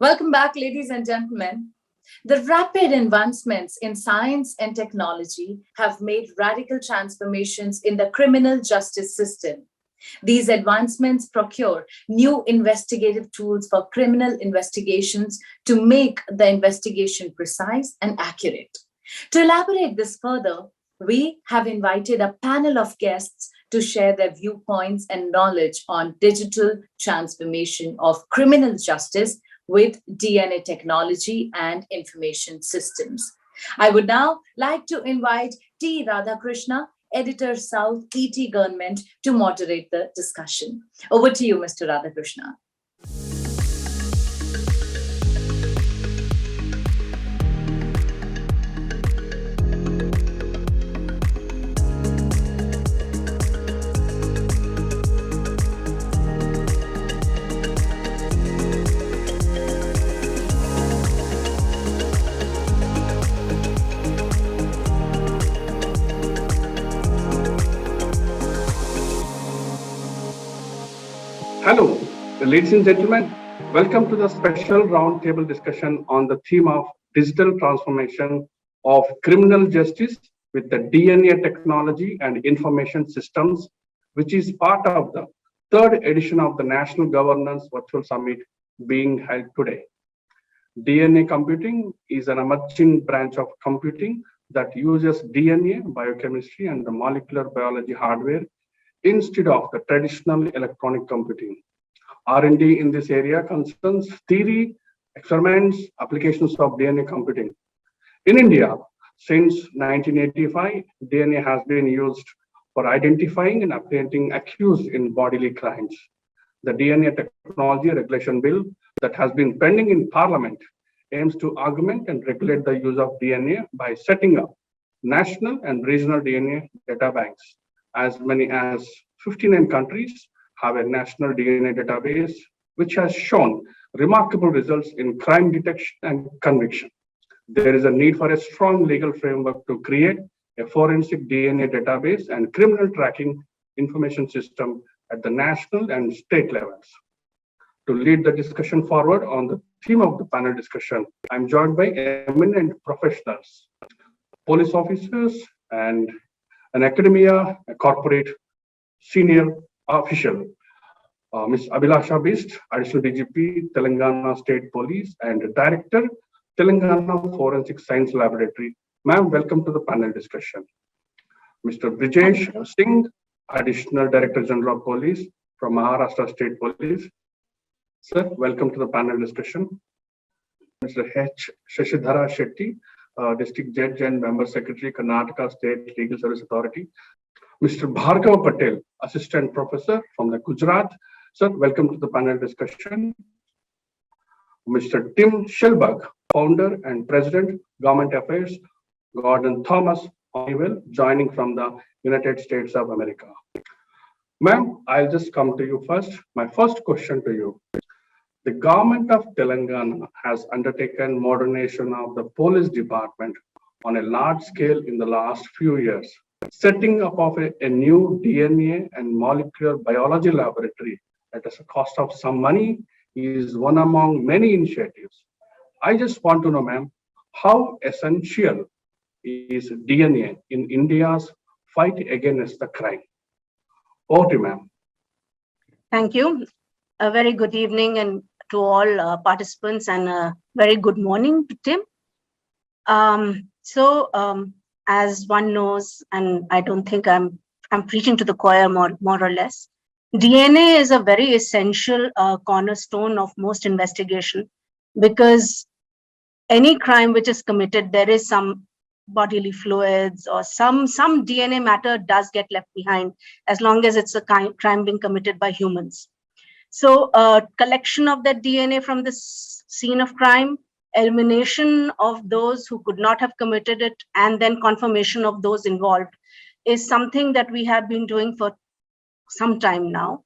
Welcome back, ladies and gentlemen. The rapid advancements in science and technology have made radical transformations in the criminal justice system. These advancements procure new investigative tools for criminal investigations to make the investigation precise and accurate. To elaborate this further, we have invited a panel of guests to share their viewpoints and knowledge on digital transformation of criminal justice with DNA technology and information systems. I would now like to invite T. Radhakrishna, Editor South, ETGovernment, to moderate the discussion. Over to you, Mr. Radhakrishna. Hello, ladies and gentlemen. Welcome to the special roundtable discussion on the theme of digital transformation of criminal justice with the DNA technology and information systems, which is part of the third edition of the National Governance Virtual Summit being held today. DNA computing is an emerging branch of computing that uses DNA, biochemistry, and the molecular biology hardware instead of the traditional electronic computing. R&D in this area concerns theory, experiments, applications of DNA computing. In India, since 1985, DNA has been used for identifying and apprehending accused in bodily crimes. The DNA technology regulation bill that has been pending in Parliament aims to augment and regulate the use of DNA by setting up national and regional DNA data banks. As many as 59 countries have a national DNA database, which has shown remarkable results in crime detection and conviction. There is a need for a strong legal framework to create a forensic DNA database and criminal tracking information system at the national and state levels. To lead the discussion forward on the theme of the panel discussion, I'm joined by eminent professionals, police officers, and an academia, a corporate senior official, Ms. Abhilasha Bisht, Additional DGP, Telangana State Police, and Director, Telangana Forensic Science Laboratory. Ma'am, welcome to the panel discussion. Mr. Brijesh Singh, Additional Director General of Police from Maharashtra State Police. Sir, welcome to the panel discussion. Mr. Shashidhara Shetty, District Judge and Member Secretary, Karnataka State Legal Service Authority. Mr. Bhargav Patel, Assistant Professor from the Gujarat. Sir, welcome to the panel discussion. Mr. Tim Schellberg, Founder and President, Government Affairs, Gordon Thomas, Honeywell, joining from the United States of America. Ma'am, I'll just come to you first. My first question to you. The government of Telangana has undertaken modernization of the police department on a large scale in the last few years. Setting up of a new DNA and molecular biology laboratory at a cost of some money is one among many initiatives. I just want to know, ma'am, how essential is DNA in India's fight against the crime? Over to you, ma'am. Thank you. A very good evening and to all participants, and a very good morning to Tim. As one knows, and I don't think I'm preaching to the choir more or less, DNA is a very essential cornerstone of most investigation, because any crime which is committed, there is some bodily fluids or some DNA matter does get left behind, as long as it's a crime being committed by humans. So collection of that DNA from the scene of crime, elimination of those who could not have committed it, and then confirmation of those involved is something that we have been doing for some time now.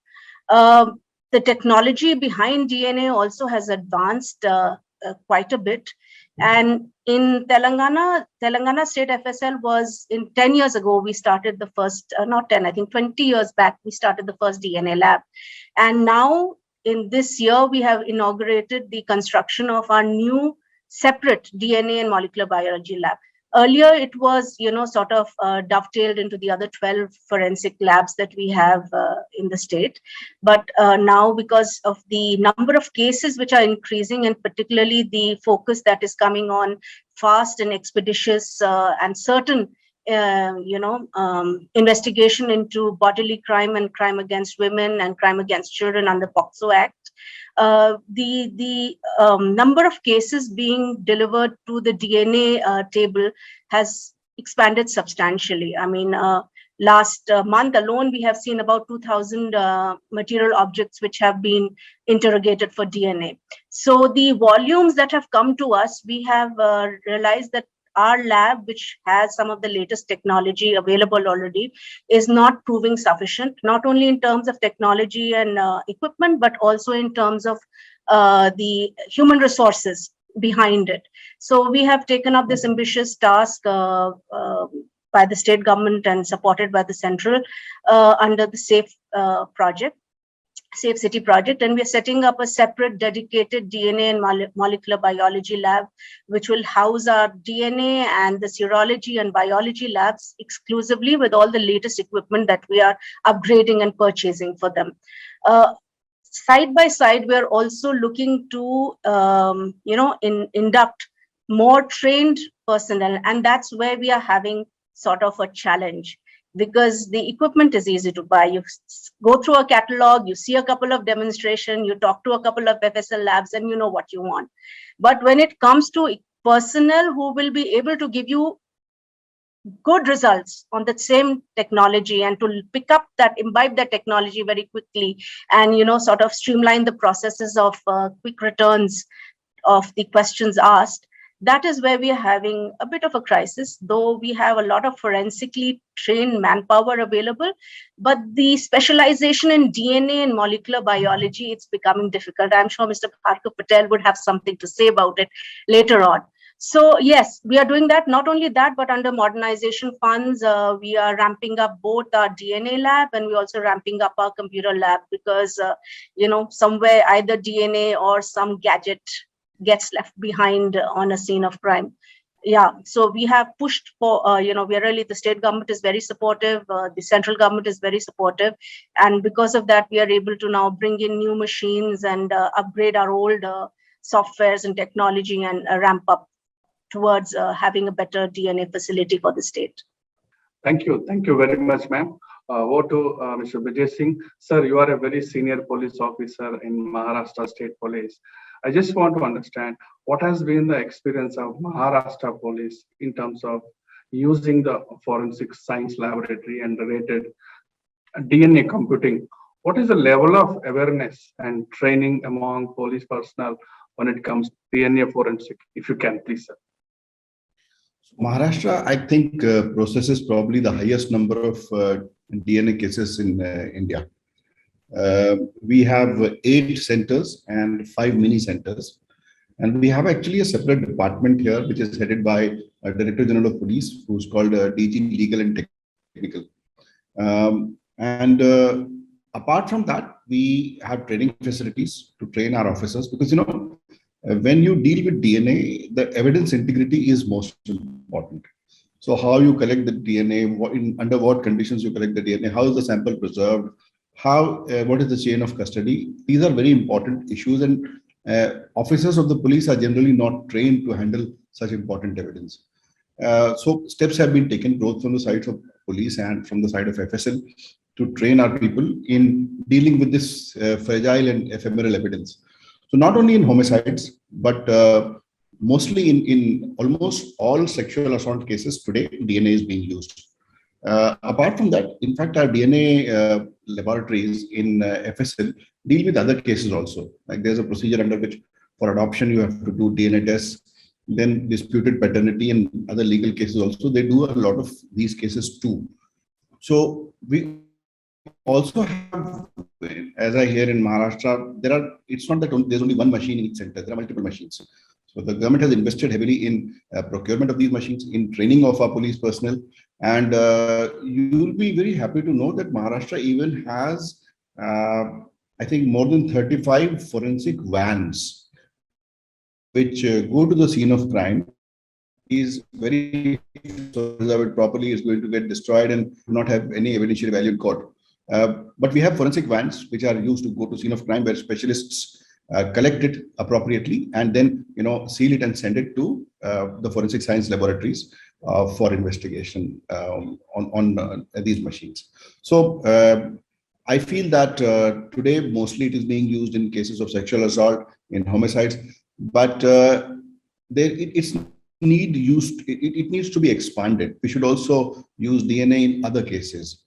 The technology behind DNA also has advanced quite a bit. And in Telangana State FSL was 10 years ago, we started the first, not 10, I think 20 years back, we started the first DNA lab. And now in this year, we have inaugurated the construction of our new separate DNA and molecular biology lab. Earlier, it was, sort of dovetailed into the other 12 forensic labs that we have in the state. But now, because of the number of cases which are increasing, and particularly the focus that is coming on fast and expeditious and certain investigation into bodily crime and crime against women and crime against children under POCSO Act, the number of cases being delivered to the DNA table has expanded substantially. I mean, last month alone, we have seen about 2,000 material objects which have been interrogated for DNA. So the volumes that have come to us, we have realized that our lab, which has some of the latest technology available already, is not proving sufficient, not only in terms of technology and equipment, but also in terms of the human resources behind it. So we have taken up this ambitious task by the state government and supported by the central under the SAFE project. Safe City project, and we're setting up a separate dedicated DNA and molecular biology lab, which will house our DNA and the serology and biology labs exclusively with all the latest equipment that we are upgrading and purchasing for them. Side by side, we're also looking to, induct more trained personnel, and that's where we are having sort of a challenge. Because the equipment is easy to buy. You go through a catalog, you see a couple of demonstrations, you talk to a couple of FSL labs, and you know what you want. But when it comes to personnel who will be able to give you good results on the same technology and to pick up that, imbibe that technology very quickly, and sort of streamline the processes of quick returns of the questions asked, that is where we are having a bit of a crisis, though we have a lot of forensically trained manpower available. But the specialization in DNA and molecular biology, it's becoming difficult. I'm sure Mr. Bhargav Patel would have something to say about it later on. So yes, we are doing that. Not only that, but under modernization funds, we are ramping up both our DNA lab and we're also ramping up our computer lab because, somewhere either DNA or some gadget gets left behind on a scene of crime. Yeah, so we have pushed for, we are really, the state government is very supportive, the central government is very supportive. And because of that, we are able to now bring in new machines and upgrade our old softwares and technology and ramp up towards having a better DNA facility for the state. Thank you. Thank you very much, ma'am. Over to Mr. Brijesh Singh. Sir, you are a very senior police officer in Maharashtra State Police. I just want to understand what has been the experience of Maharashtra Police in terms of using the forensic science laboratory and related DNA computing. What is the level of awareness and training among police personnel when it comes to DNA forensic? If you can, please, sir. Maharashtra, I think, processes probably the highest number of DNA cases in India. We have 8 centers and 5 mini centers. And we have actually a separate department here, which is headed by a Director General of Police, who's called DG Legal and Technical. Apart from that, we have training facilities to train our officers because, when you deal with DNA, the evidence integrity is most important. So how you collect the DNA, under what conditions you collect the DNA, how is the sample preserved, what is the chain of custody? These are very important issues, and officers of the police are generally not trained to handle such important evidence. So steps have been taken both from the side of police and from the side of FSL to train our people in dealing with this fragile and ephemeral evidence. So not only in homicides, but mostly in almost all sexual assault cases today, DNA is being used. Apart from that, in fact, our DNA laboratories in FSL deal with other cases also. Like there's a procedure under which for adoption, you have to do DNA tests, then disputed paternity and other legal cases also. They do a lot of these cases too. So we also have, as I hear in Maharashtra, it's not that there's only one machine in each center, there are multiple machines. So the government has invested heavily in procurement of these machines, in training of our police personnel. And you will be very happy to know that Maharashtra even has I think more than 35 forensic vans which go to the scene of crime is very preserve it properly is going to get destroyed and not have any evidentiary value in court. But we have forensic vans which are used to go to scene of crime where specialists collect it appropriately and then seal it and send it to the forensic science laboratories for investigation on these machines. So I feel that today mostly it is being used in cases of sexual assault, in homicides, but it needs to be expanded. We should also use DNA in other cases,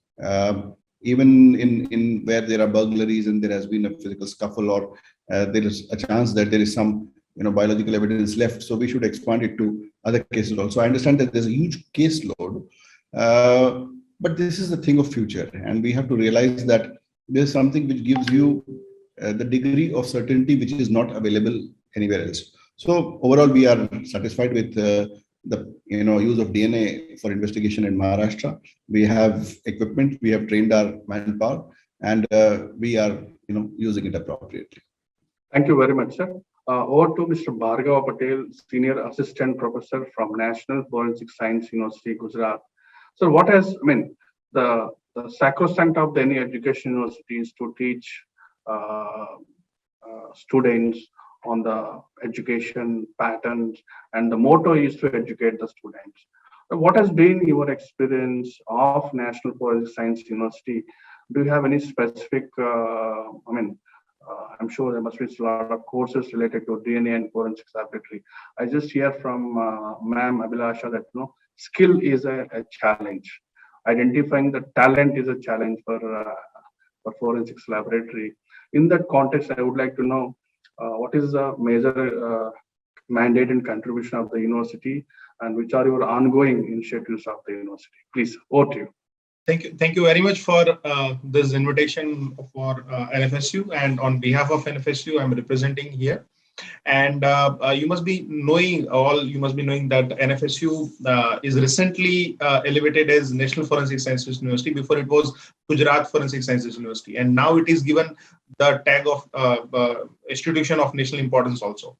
even in where there are burglaries and there has been a physical scuffle, or there is a chance that there is some biological evidence left. So we should expand it to other cases also. I understand that there's a huge caseload, but this is the thing of future, and we have to realize that there's something which gives you the degree of certainty which is not available anywhere else. So overall, we are satisfied with the use of DNA for investigation in Maharashtra. We have equipment, we have trained our manpower, and we are using it appropriately. Thank you very much, sir. Over to Mr. Bhargav Patel, Senior Assistant Professor from National Forensic Science University, Gujarat. So what has, the sacrosanct of any education university is to teach students on the education patterns, and the motto is to educate the students. What has been your experience of National Forensic Science University? Do you have any specific, I'm sure there must be a lot of courses related to DNA and forensics laboratory. I just hear from Ma'am Abhilasha that skill is a challenge. Identifying the talent is a challenge for forensics laboratory. In that context, I would like to know what is the major mandate and contribution of the university, and which are your ongoing initiatives of the university? Please, over to you. Thank you very much for this invitation for NFSU, and on behalf of NFSU, I'm representing here. And you must be knowing that NFSU is recently elevated as National Forensic Sciences University. Before it was Gujarat Forensic Sciences University, and now it is given the tag of institution of national importance also.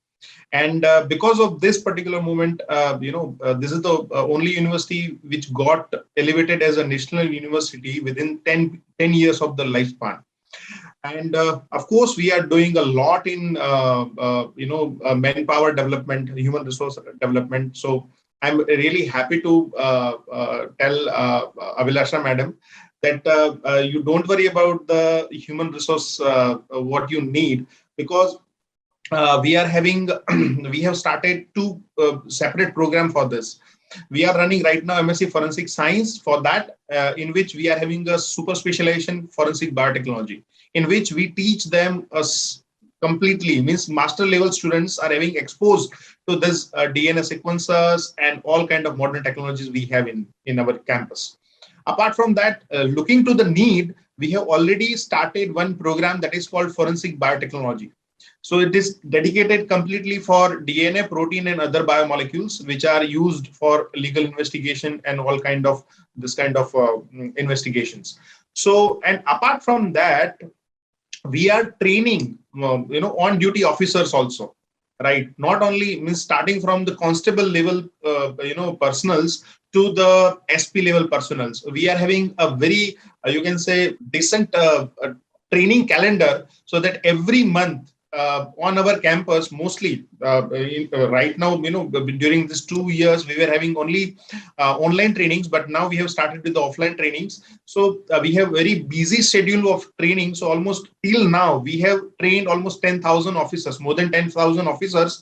And because of this particular movement, this is the only university which got elevated as a national university within 10 years of the lifespan. And of course, we are doing a lot in manpower development, human resource development. So I'm really happy to tell Abhilasha madam that you don't worry about the human resource what you need, because we have started two separate program for this. We are running right now MSc Forensic Science for that, in which we are having a super specialization forensic biotechnology, in which we teach them completely, means master level students are having exposed to this DNA sequencers and all kind of modern technologies we have in our campus. Apart from that, looking to the need, we have already started one program that is called forensic biotechnology. So it is dedicated completely for DNA, protein, and other biomolecules, which are used for legal investigation and all kind of investigations. So, and apart from that, we are training, on-duty officers also, right? Not only means starting from the constable level, personals to the SP level personals. We are having a very, you can say, decent training calendar, so that every month on our campus, mostly right now, during these 2 years, we were having only online trainings, but now we have started with the offline trainings. So we have very busy schedule of training. So almost till now, we have trained almost 10,000 officers, more than 10,000 officers,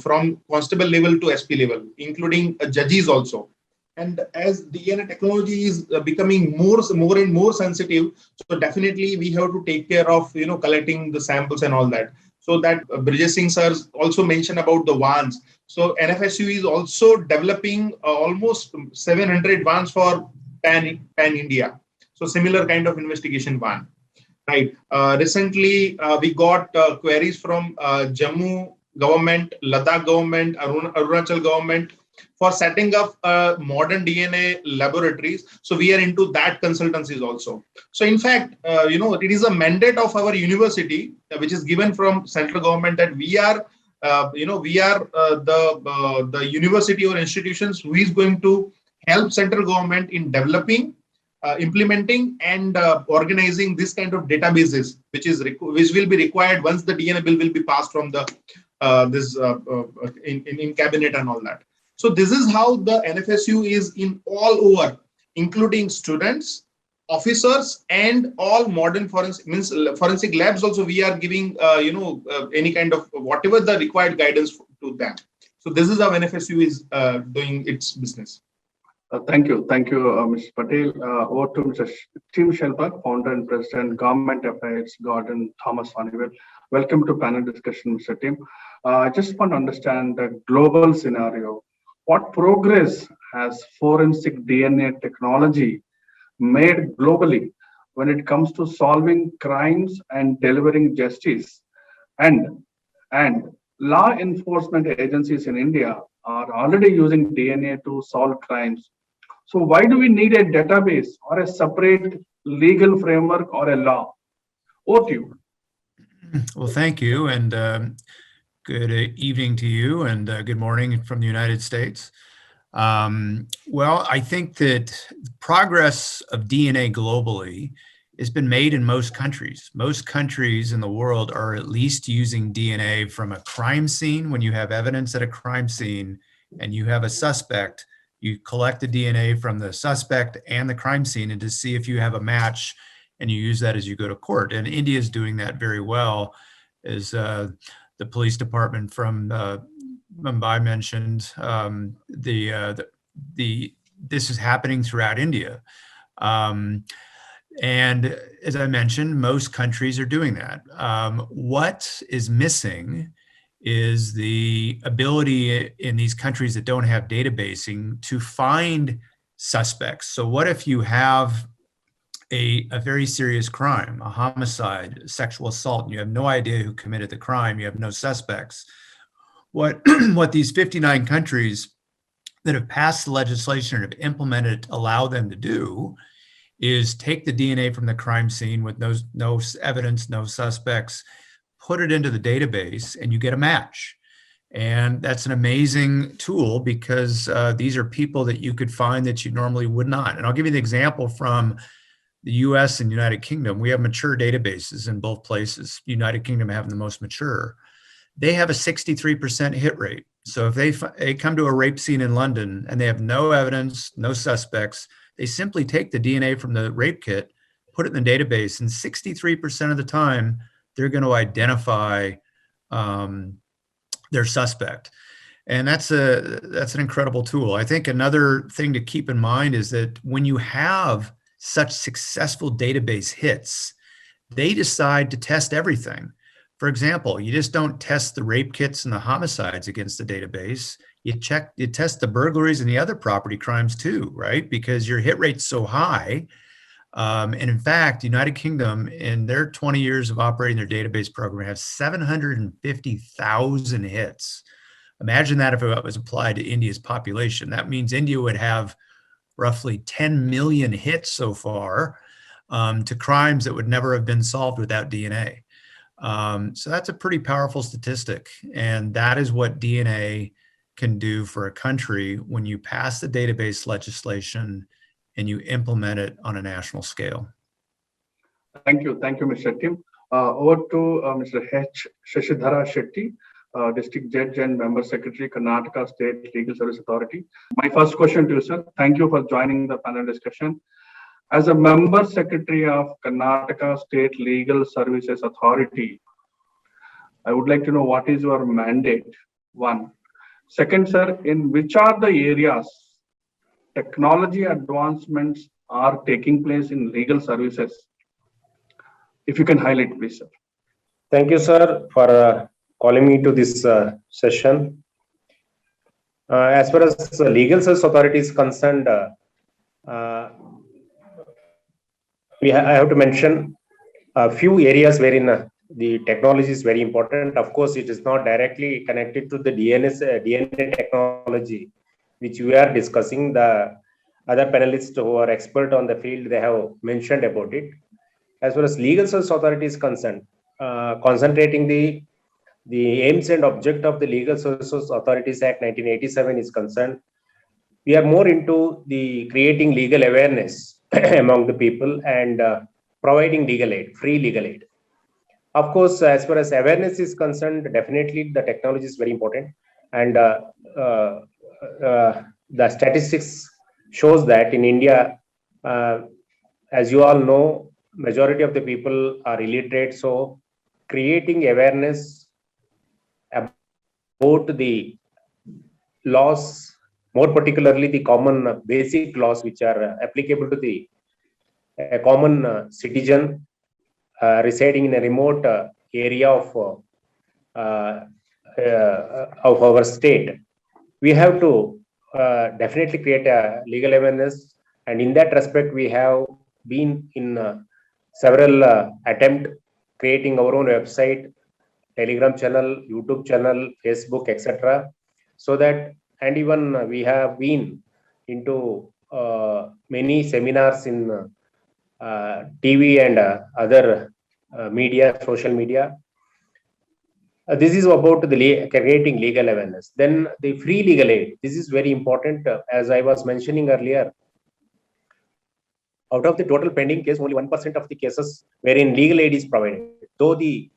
from constable level to SP level, including judges also. And as DNA technology is becoming more and more sensitive, so definitely we have to take care of collecting the samples and all that. So that Brijesh Singh sir also mentioned about the vans. So NFSU is also developing almost 700 vans for pan India. So similar kind of investigation van, right? Recently we got queries from Jammu government, Ladakh government, Arunachal government, for setting up modern DNA laboratories. So we are into that consultancies also. So in fact, it is a mandate of our university, which is given from central government, that we are the university or institutions who is going to help central government in developing, implementing, and organizing this kind of databases, which will be required once the DNA bill will be passed from the in cabinet and all that. So this is how the NFSU is in all over, including students, officers, and all modern forensic labs. Also, we are giving any kind of whatever the required guidance to them. So this is how NFSU is doing its business. Thank you, Mr. Patel. Over to Mr. Tim Schellberg, founder and president, Government Affairs, Gordon Thomas Honeywell. Welcome to panel discussion, Mr. Tim. I just want to understand the global scenario. What progress has forensic DNA technology made globally when it comes to solving crimes and delivering justice? And law enforcement agencies in India are already using DNA to solve crimes. So why do we need a database or a separate legal framework or a law? Over to you. Well, thank you, and good evening to you, and good morning from the United States. Well, I think that progress of DNA globally has been made in most countries. Most countries in the world are at least using DNA from a crime scene. When you have evidence at a crime scene and you have a suspect, you collect the DNA from the suspect and the crime scene and to see if you have a match, and you use that as you go to court. And India is doing that very well, as the police department from Mumbai mentioned. This is happening throughout India. And as I mentioned, most countries are doing that. What is missing is the ability in these countries that don't have databasing to find suspects. So what if you have a very serious crime, a homicide, sexual assault, and you have no idea who committed the crime, you have no suspects? What these 59 countries that have passed the legislation and have implemented allow them to do is take the DNA from the crime scene with no evidence, no suspects, put it into the database, and you get a match. And that's an amazing tool because these are people that you could find that you normally would not. And I'll give you the example from the US and United Kingdom. We have mature databases in both places. United Kingdom having the most mature. They have a 63% hit rate. So if they come to a rape scene in London and they have no evidence, no suspects, they simply take the DNA from the rape kit, put it in the database, and 63% of the time, they're going to identify their suspect. And that's an incredible tool. I think another thing to keep in mind is that when you have such successful database hits, they decide to test everything. For example, you just don't test the rape kits and the homicides against the database. You test the burglaries and the other property crimes too, right? Because your hit rate's so high. And in fact, the United Kingdom, in their 20 years of operating their database program, has 750,000 hits. Imagine that if it was applied to India's population. That means India would have roughly 10 million hits so far to crimes that would never have been solved without DNA. So that's a pretty powerful statistic. And that is what DNA can do for a country when you pass the database legislation and you implement it on a national scale. Thank you, Mr. Tim. Over to Mr. Shashidhara Shetty, District Judge and Member Secretary, Karnataka State Legal Service Authority. My first question to you, sir. Thank you for joining the panel discussion. As a Member Secretary of Karnataka State Legal Services Authority, I would like to know what is your mandate, one. Second, sir, in which are the areas technology advancements are taking place in legal services? If you can highlight, please, sir. Thank you, sir, for calling me to this session. As far as the Legal Service Authority is concerned, I have to mention a few areas wherein the technology is very important. Of course, it is not directly connected to the DNA technology, which we are discussing. The other panelists who are expert on the field, they have mentioned about it. As far as legal service authority is concerned, concentrating the aims and object of the Legal Services Authorities Act 1987 is concerned, we are more into the creating legal awareness among the people and providing legal aid, free legal aid. Of course, as far as awareness is concerned, definitely the technology is very important, and the statistics shows that in India, as you all know, majority of the people are illiterate. So, creating awareness about the laws, more particularly the common basic laws which are applicable to the common citizen residing in a remote area of our state, we have to definitely create a legal awareness. And in that respect, we have been in several attempts creating our own website, Telegram channel, YouTube channel, Facebook, etc. So that, and even we have been into many seminars in TV and other media, social media. This is about the creating legal awareness. Then the free legal aid. This is very important. As I was mentioning earlier, out of the total pending case, only 1% of the cases wherein legal aid is provided. Though the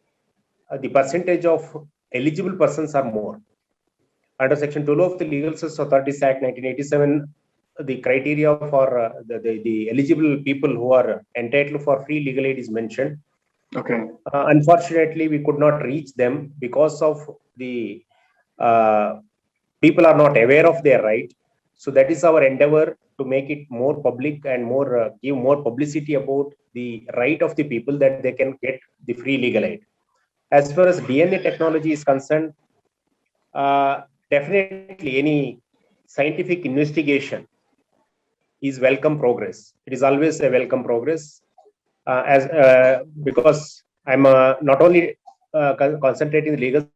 percentage of eligible persons are more. Under Section 12 of the Legal Service Authorities Act 1987, the criteria for the eligible people who are entitled for free legal aid is mentioned. Okay. Unfortunately, we could not reach them because of the people are not aware of their right. So that is our endeavor to make it more public and more give more publicity about the right of the people that they can get the free legal aid. As far as DNA technology is concerned, definitely any scientific investigation is welcome progress. It is always a welcome progress. Because I'm not only concentrating the legal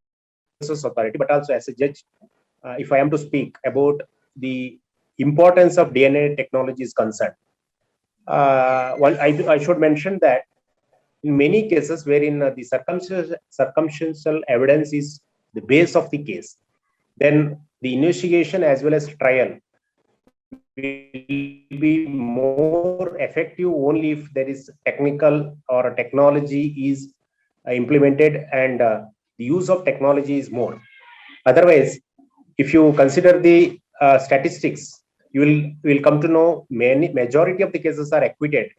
service authority, but also as a judge, if I am to speak about the importance of DNA technology is concerned. I should mention that in many cases wherein the circumstantial evidence is the base of the case, then the investigation as well as trial will be more effective only if there is technical or technology is implemented and the use of technology is more. Otherwise, if you consider the statistics, you will come to know majority of the cases are acquitted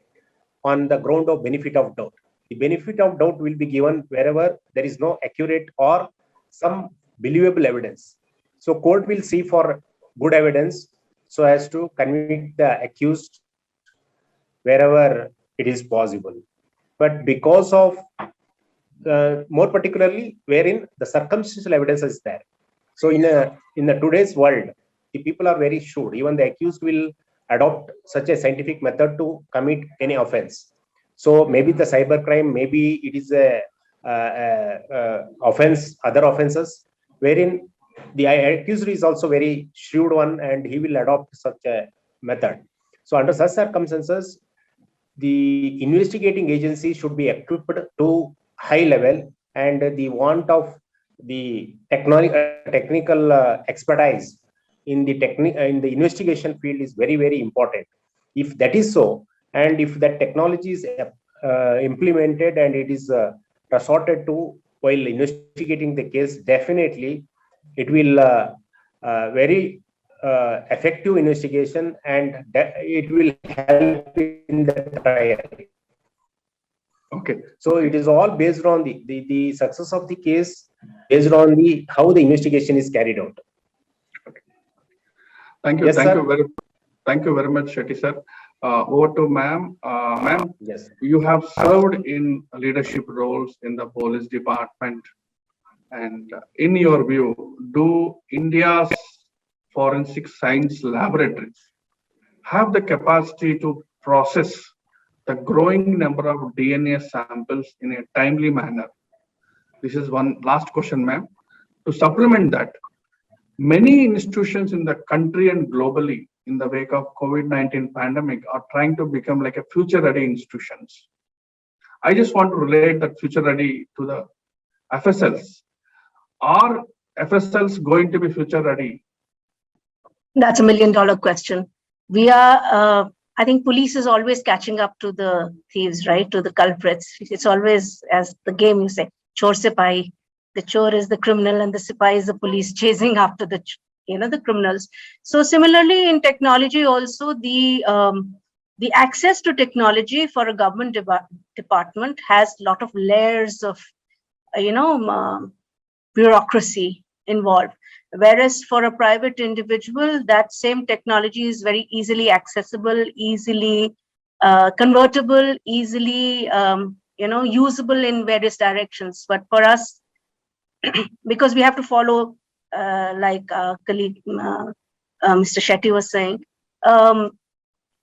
on the ground of benefit of doubt. The benefit of doubt will be given wherever there is no accurate or some believable evidence. So court will see for good evidence so as to convict the accused wherever it is possible. But because of more particularly wherein the circumstantial evidence is there. So in the today's world, the people are very sure. Even the accused will adopt such a scientific method to commit any offense. So maybe the cyber crime, maybe it is a offense, other offenses, wherein the accused is also very shrewd one and he will adopt such a method. So under such circumstances, the investigating agency should be equipped to high level, and the want of the technical expertise in the investigation field is very, very important. If that is so, and if that technology is implemented and it is resorted to while investigating the case, definitely it will very effective investigation and it will help in the trial. Okay. So it is all based on the success of the case, based on how the investigation is carried out. Okay. Thank you. Yes, Thank you very much, Shetty sir. Over to ma'am. Ma'am, yes, you have served in leadership roles in the police department. And in your view, do India's forensic science laboratories have the capacity to process the growing number of DNA samples in a timely manner? This is one last question, ma'am. To supplement that, Many institutions in the country and globally in the wake of COVID-19 pandemic are trying to become like a future-ready institutions. I just want to relate that future-ready to the FSLs. Are FSLs going to be future-ready? That's $1 million question. We are, I think police is always catching up to the thieves, right? To the culprits. It's always, as the game you say, chor sipai. The chor is the criminal and the sipai is the police chasing after the criminals. So similarly in technology also, the access to technology for a government department has a lot of layers of, bureaucracy involved. Whereas for a private individual, that same technology is very easily accessible, easily convertible, easily usable in various directions. But for us, because we have to follow, like colleague Mr. Shetty was saying,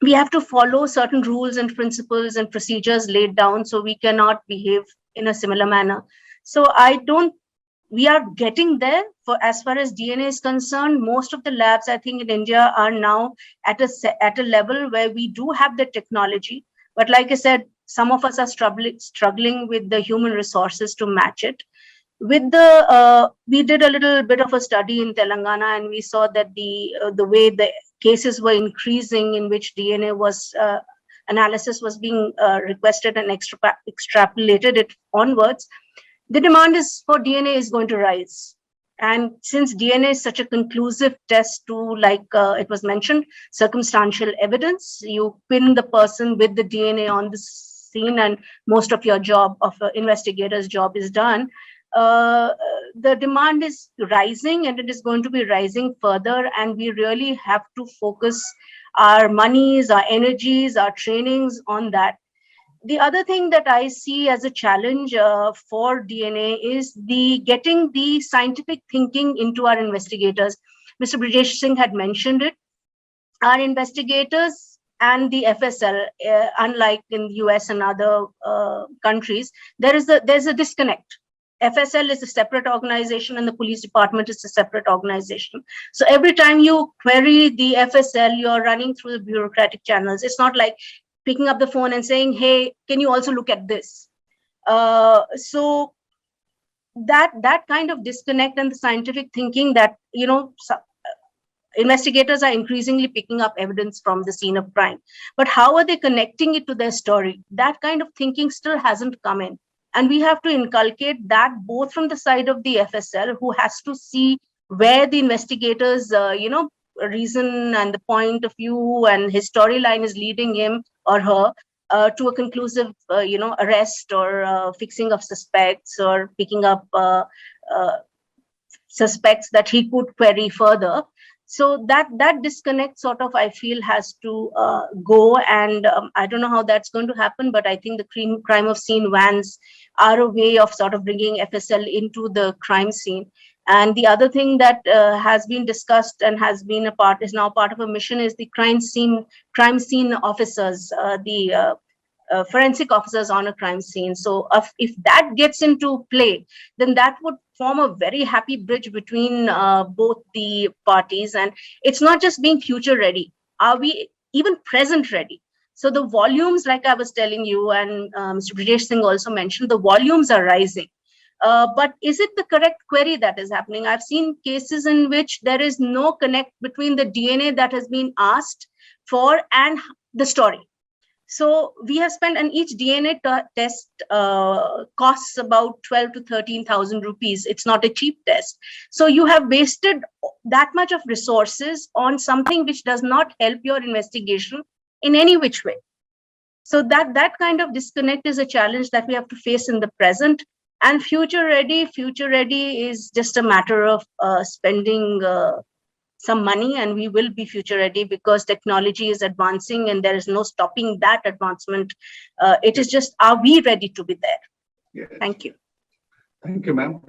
we have to follow certain rules and principles and procedures laid down, so we cannot behave in a similar manner. So we are getting there. For as far as DNA is concerned, most of the labs I think in India are now at a level where we do have the technology. But like I said, some of us are struggling with the human resources to match it. With we did a little bit of a study in Telangana, and we saw that the way the cases were increasing in which DNA was analysis was being requested and extrapolated it onwards, the demand for DNA is going to rise. And since DNA is such a conclusive test to, like it was mentioned, circumstantial evidence, you pin the person with the DNA on the scene, and most of your job, of an investigator's job, is done. The demand is rising, and it is going to be rising further, and we really have to focus our monies, our energies, our trainings on that. The other thing that I see as a challenge for DNA is getting the scientific thinking into our investigators. Mr. Brijesh Singh had mentioned it. Our investigators and the FSL, unlike in the US and other countries, there's a disconnect. FSL is a separate organization and the police department is a separate organization. So every time you query the FSL, you're running through the bureaucratic channels. It's not like picking up the phone and saying, hey, can you also look at this? So that kind of disconnect and the scientific thinking that, investigators are increasingly picking up evidence from the scene of crime. But how are they connecting it to their story? That kind of thinking still hasn't come in. And we have to inculcate that both from the side of the FSL, who has to see where the investigators, reason and the point of view and his storyline is leading him or her to a conclusive, arrest or fixing of suspects or picking up suspects that he could query further. So that disconnect sort of, I feel, has to go, and I don't know how that's going to happen, but I think the crime of scene vans are a way of sort of bringing FSL into the crime scene. And the other thing that has been discussed and is now part of a mission is the crime scene officers, the forensic officers on a crime scene. So if that gets into play, then that would form a very happy bridge between both the parties. And it's not just being future ready. Are we even present ready? So the volumes, like I was telling you, and Mr. Brijesh Singh also mentioned, the volumes are rising. But is it the correct query that is happening? I've seen cases in which there is no connect between the DNA that has been asked for and the story. So we have spent, and each DNA test costs about 12 to 13,000 rupees. It's not a cheap test. So you have wasted that much of resources on something which does not help your investigation in any which way. So that kind of disconnect is a challenge that we have to face in the present. And future ready is just a matter of spending some money, and we will be future ready because technology is advancing and there is no stopping that advancement. It is just, are we ready to be there? Yes. Thank you. Thank you, ma'am.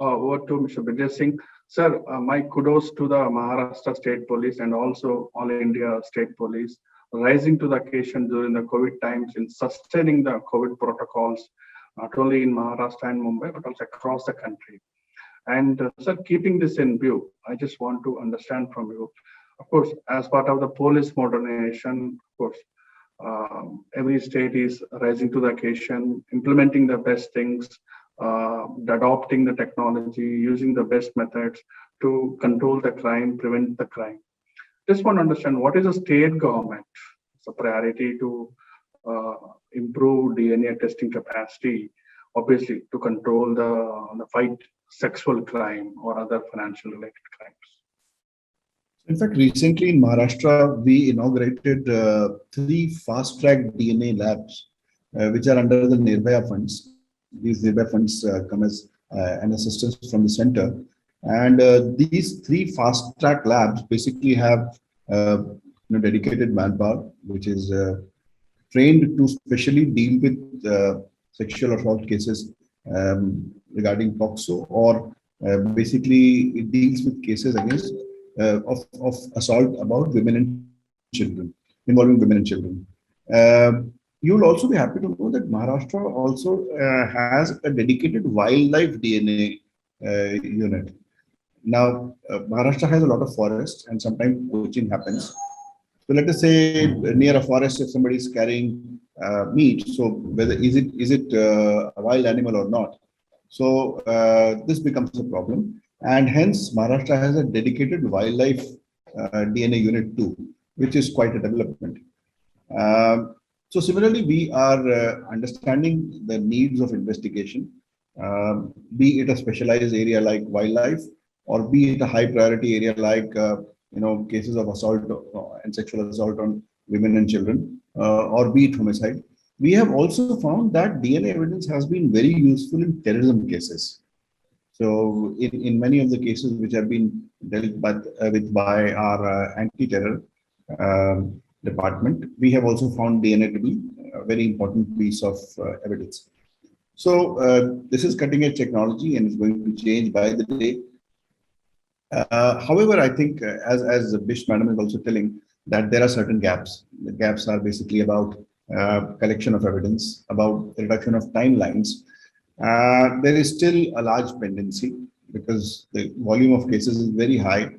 Over to Mr. Brijesh Singh. Sir, my kudos to the Maharashtra State Police and also All India State Police rising to the occasion during the COVID times in sustaining the COVID protocols, not only in Maharashtra and Mumbai, but also across the country. And sir, keeping this in view, I just want to understand from you, of course, as part of the police modernization, of course, every state is rising to the occasion, implementing the best things, adopting the technology, using the best methods to control the crime, prevent the crime. Just want to understand what is the state government? It's a priority to improve DNA testing capacity, obviously to control the fight sexual crime or other financial related crimes. In fact, recently in Maharashtra, we inaugurated 3 fast-track DNA labs, which are under the Nirbhaya funds. These Nirbhaya funds come as an assistance from the center. And these 3 fast-track labs basically have dedicated manpower, which is trained to specially deal with sexual assault cases regarding POCSO, or basically it deals with cases against of assault about women and children, involving women and children. You'll also be happy to know that Maharashtra also has a dedicated wildlife DNA unit. Now, Maharashtra has a lot of forests, and sometimes poaching happens. So let us say near a forest, if somebody is carrying meat, so whether is it a wild animal or not? So this becomes a problem, and hence Maharashtra has a dedicated wildlife DNA unit too, which is quite a development. So similarly, we are understanding the needs of investigation, be it a specialized area like wildlife, or be it a high priority area like cases of assault and sexual assault on women and children, or be it homicide. We have also found that DNA evidence has been very useful in terrorism cases. So in many of the cases which have been dealt with by our anti-terror department, we have also found DNA to be a very important piece of evidence. So this is cutting edge technology and is going to change by the day. However, I think as the Bisht madam is also telling, that there are certain gaps. The gaps are basically about collection of evidence, about reduction of timelines. There is still a large pendency because the volume of cases is very high.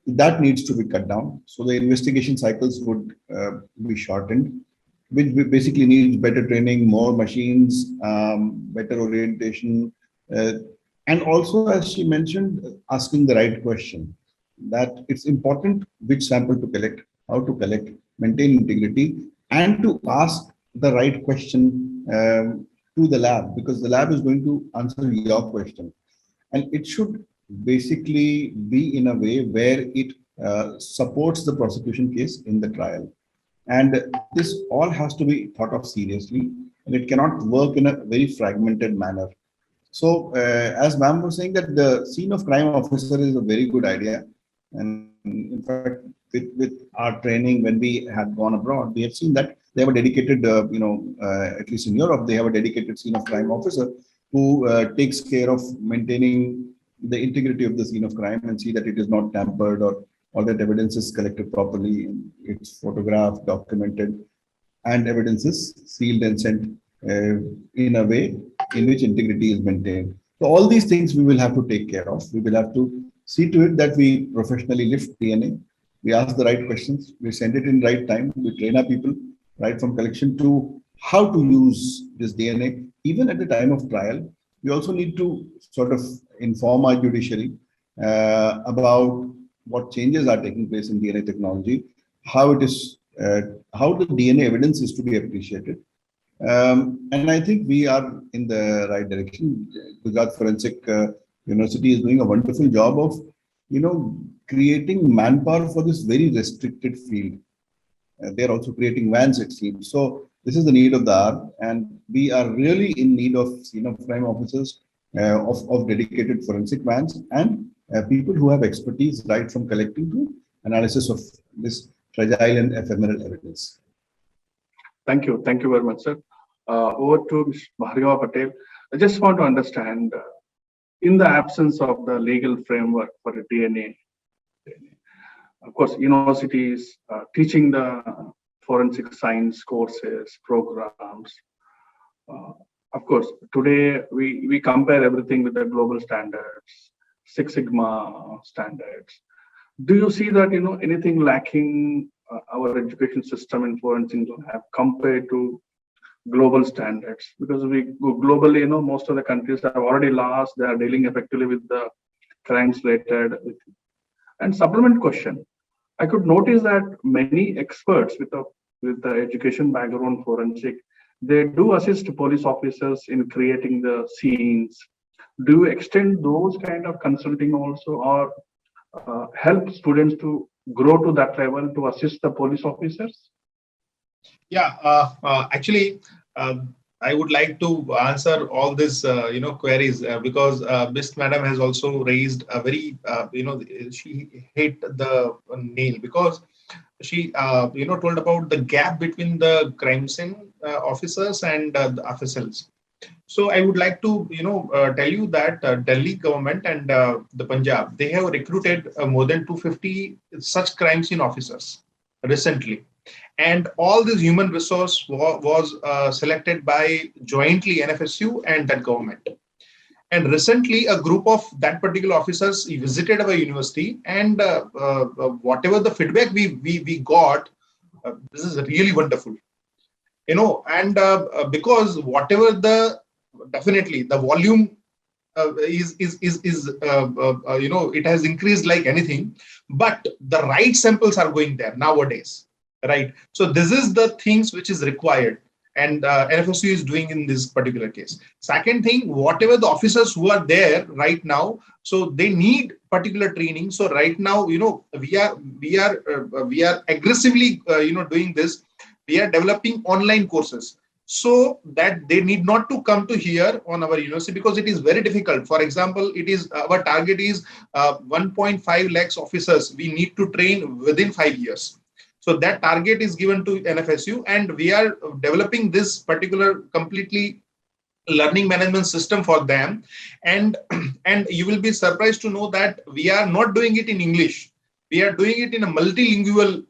That needs to be cut down. So the investigation cycles would be shortened, which basically needs better training, more machines, better orientation, and also, as she mentioned, asking the right question. That it's important which sample to collect, how to collect, maintain integrity, and to ask the right question to the lab, because the lab is going to answer your question. And it should basically be in a way where it supports the prosecution case in the trial. And this all has to be thought of seriously, and it cannot work in a very fragmented manner. So, as ma'am was saying, that the scene of crime officer is a very good idea. And in fact, with our training, when we had gone abroad, we have seen that they have a dedicated, at least in Europe, they have a dedicated scene of crime officer who takes care of maintaining the integrity of the scene of crime and see that it is not tampered, or all that evidence is collected properly, it's photographed, documented, and evidence is sealed and sent in a way in which integrity is maintained. So all these things we will have to take care of. We will have to see to it that we professionally lift DNA. We ask the right questions. We send it in right time. We train our people right from collection to how to use this DNA. Even at the time of trial, we also need to sort of inform our judiciary about what changes are taking place in DNA technology, how it is, how the DNA evidence is to be appreciated. And I think we are in the right direction. Gujarat Forensic University is doing a wonderful job of, creating manpower for this very restricted field. They're also creating vans, it seems. So this is the need of the hour, and we are really in need of scene of crime officers, of dedicated forensic vans, and people who have expertise right from collecting to analysis of this fragile and ephemeral evidence. Thank you. Thank you very much, sir. Over to Mr. Bhargav Patel. I just want to understand, in the absence of the legal framework for the DNA, of course, universities teaching the forensic science courses, programs. Of course, today we compare everything with the global standards. Six Sigma standards. Do you see that anything lacking our education system in forensic lab compared to global standards? Because we globally, most of the countries have already lost. They are dealing effectively with the crimes related. And supplement question: I could notice that many experts with the education background forensic, they do assist police officers in creating the scenes. Do you extend those kind of consulting also, or help students to grow to that level to assist the police officers? Yeah, actually, I would like to answer all these, queries because Bisht Madam has also raised a very, she hit the nail because she, told about the gap between the crime scene officers and the officers. So I would like to, tell you that Delhi government and the Punjab, they have recruited more than 250 such crime scene officers recently. And all this human resource was selected by jointly NFSU and that government. And recently, a group of that particular officers visited our university, and whatever the feedback we got, this is really wonderful. And because whatever definitely the volume is it has increased like anything, but the right samples are going there nowadays. Right. So this is the things which is required, and NFSU is doing in this particular case. Second thing, whatever the officers who are there right now, so they need particular training. So right now, we are aggressively, doing this. We are developing online courses so that they need not to come to here on our university because it is very difficult. For example, it is our target is 1.5 lakhs officers we need to train within 5 years. So that target is given to NFSU, and we are developing this particular completely learning management system for them. And you will be surprised to know that we are not doing it in English. We are doing it in a multilingual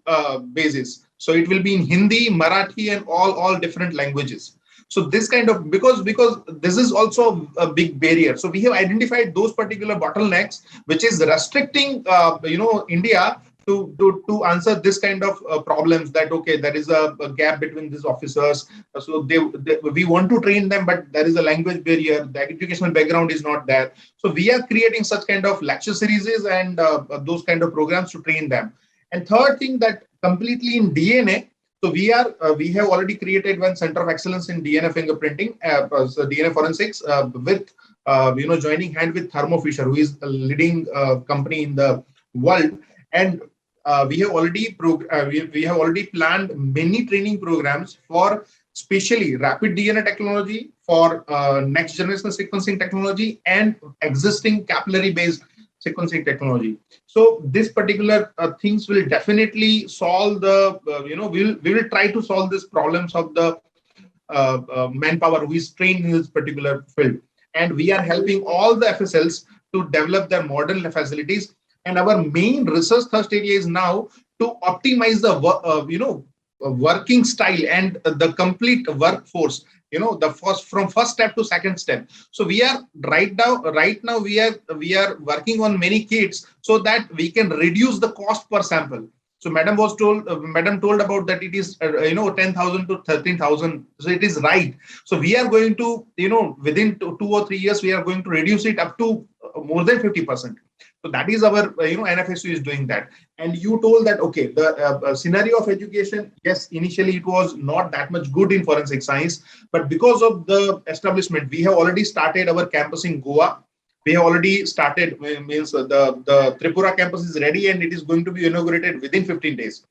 basis. So it will be in Hindi, Marathi, and all different languages. So this kind of, because this is also a big barrier. So we have identified those particular bottlenecks, which is restricting, India to answer this kind of problems, that okay, there is a gap between these officers, so we want to train them, but there is a language barrier, the educational background is not there. So we are creating such kind of lecture series and those kind of programs to train them. And third thing, that completely in DNA, so we have already created one center of excellence in DNA fingerprinting, so DNA forensics, with joining hand with Thermo Fisher, who is a leading company in the world. And we have already planned many training programs for especially rapid DNA technology, for next generation sequencing technology, and existing capillary based sequencing technology. So this particular things will definitely solve the we will try to solve these problems of the manpower who is trained in this particular field. And we are helping all the FSLs to develop their modern facilities. And our main research thrust area is now to optimize the working style and the complete workforce. From first step to second step. So we are right now we are working on many kits so that we can reduce the cost per sample. So Madam told about that it is 10,000 to 13,000. So it is right. So we are going to within 2 or 3 years we are going to reduce it up to more than 50%. So that is our NFSU is doing that. And you told that okay, the scenario of education, yes, initially it was not that much good in forensic science, but because of the establishment, we have already started our campus in Goa. We have already started, means the Tripura campus is ready and it is going to be inaugurated within 15 days.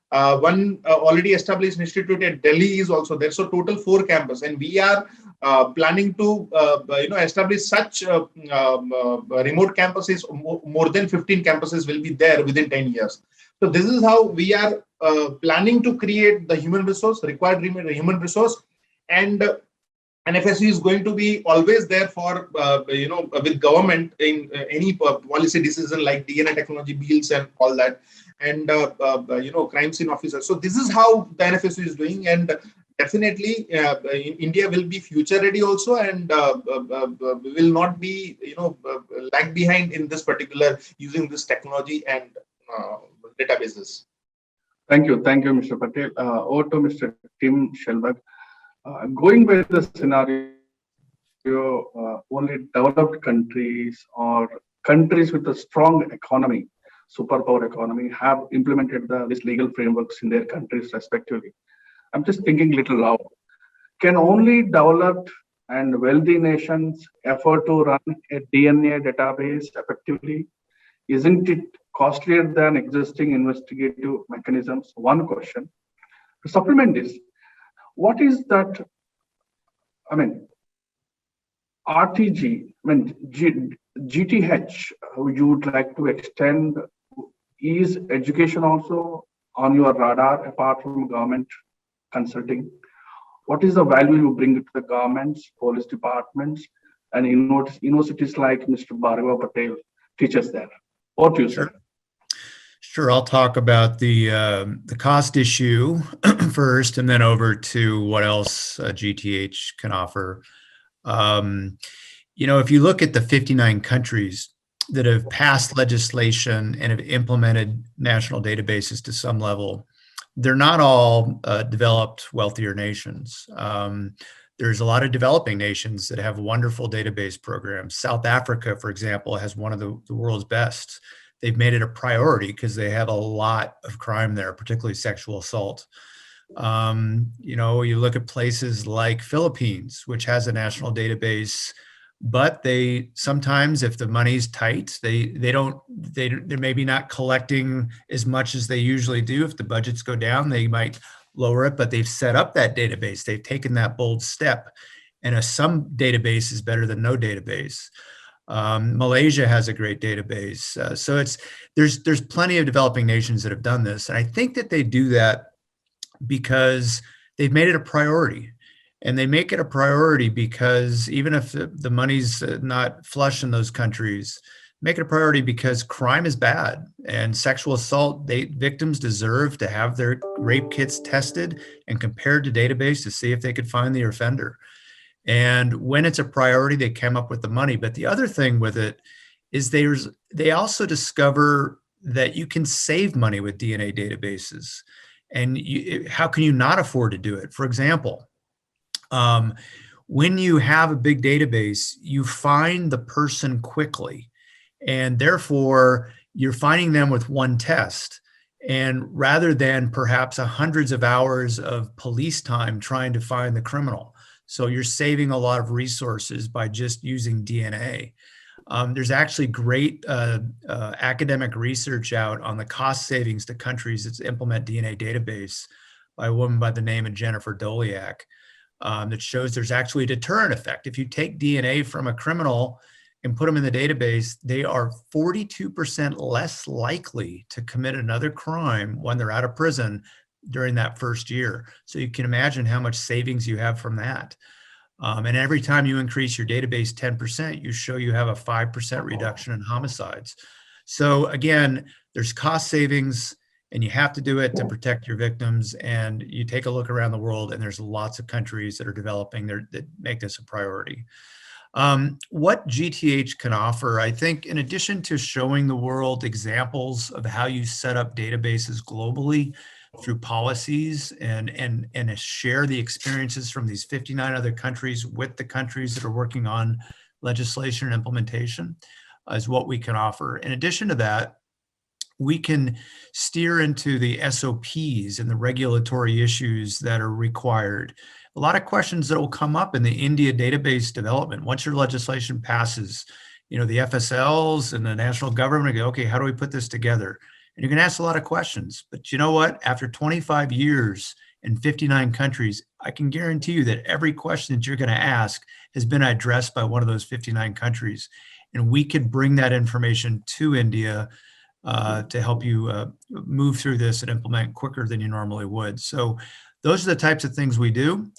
One already established institute at Delhi is also there. So total 4 campus, and we are planning to establish such remote campuses. More than 15 campuses will be there within 10 years. So this is how we are planning to create the required human resource, and NFSU is going to be always there for with government in any policy decision like DNA technology bills and all that, and crime scene officers. So this is how the NFSU is doing, and definitely India will be future ready also, and we will not be lag behind in this particular using this technology and databases. Thank you, Mr. Patel. Over to Mr. Tim Schellberg. Going by the scenario, only developed countries or countries with a strong economy, superpower economy, have implemented these legal frameworks in their countries respectively. I'm just thinking little loud. Can only developed and wealthy nations afford to run a DNA database effectively? Isn't it costlier than existing investigative mechanisms? One question. To supplement this, what is that? I mean, RTG, GTH, you would like to extend, is education also on your radar apart from government consulting? What is the value you bring to the governments, police departments, and universities like Mr. Bhargav Patel teaches there? What do you say? Sure, I'll talk about the cost issue first, and then over to what else GTH can offer. If you look at the 59 countries that have passed legislation and have implemented national databases to some level, they're not all developed, wealthier nations. There's a lot of developing nations that have wonderful database programs. South Africa, for example, has one of the world's best. They've made it a priority because they have a lot of crime there, particularly sexual assault. You look at places like Philippines, which has a national database, but they sometimes, if the money's tight, they're maybe not collecting as much as they usually do. If the budgets go down, they might lower it, but they've set up that database. They've taken that bold step, and some database is better than no database. Malaysia has a great database. So there's plenty of developing nations that have done this. And I think that they do that because they've made it a priority. And they make it a priority because even if the money's not flush in those countries, make it a priority because crime is bad, and sexual assault, victims deserve to have their rape kits tested and compared to database to see if they could find the offender. And when it's a priority, they came up with the money. But the other thing with it is they also discover that you can save money with DNA databases. And how can you not afford to do it? For example, when you have a big database, you find the person quickly, and therefore you're finding them with one test. And rather than perhaps hundreds of hours of police time trying to find the criminal. So you're saving a lot of resources by just using DNA. There's actually great academic research out on the cost savings to countries that implement DNA database by a woman by the name of Jennifer Doliak that shows there's actually a deterrent effect. If you take DNA from a criminal and put them in the database, they are 42% less likely to commit another crime when they're out of prison during that first year. So you can imagine how much savings you have from that. And every time you increase your database 10%, you show you have a 5% reduction in homicides. So again, there's cost savings, and you have to do it to protect your victims. And you take a look around the world, and there's lots of countries that are developing that make this a priority. What GTH can offer, I think, in addition to showing the world examples of how you set up databases globally through policies and share the experiences from these 59 other countries with the countries that are working on legislation and implementation, is what we can offer. In addition to that, we can steer into the SOPs and the regulatory issues that are required. A lot of questions that will come up in the India database development. Once your legislation passes, the FSLs and the national government go, okay, how do we put this together? And you're going to ask a lot of questions. But you know what? After 25 years in 59 countries, I can guarantee you that every question that you're going to ask has been addressed by one of those 59 countries. And we could bring that information to India to help you move through this and implement quicker than you normally would. So those are the types of things we do.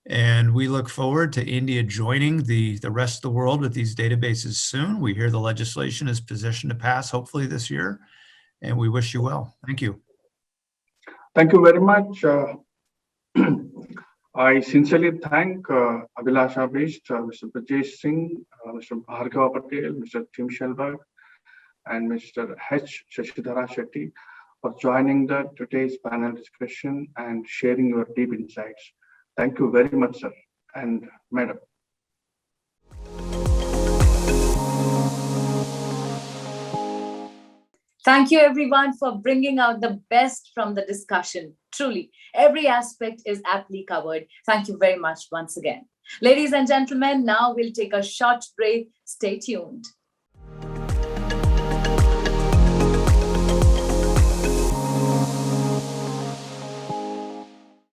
And we look forward to India joining the rest of the world with these databases soon. We hear the legislation is positioned to pass hopefully this year. And we wish you well. Thank you. Thank you very much. I sincerely thank Abhilasha Bisht, Mr. Brijesh Singh, Mr. Bhargav Patel, Mr. Tim Schellberg, and Mr. Shashidhara Shetty for joining today's panel discussion and sharing your deep insights. Thank you very much, sir and madam. Thank you, everyone, for bringing out the best from the discussion. Truly, every aspect is aptly covered. Thank you very much once again. Ladies and gentlemen, now we'll take a short break. Stay tuned.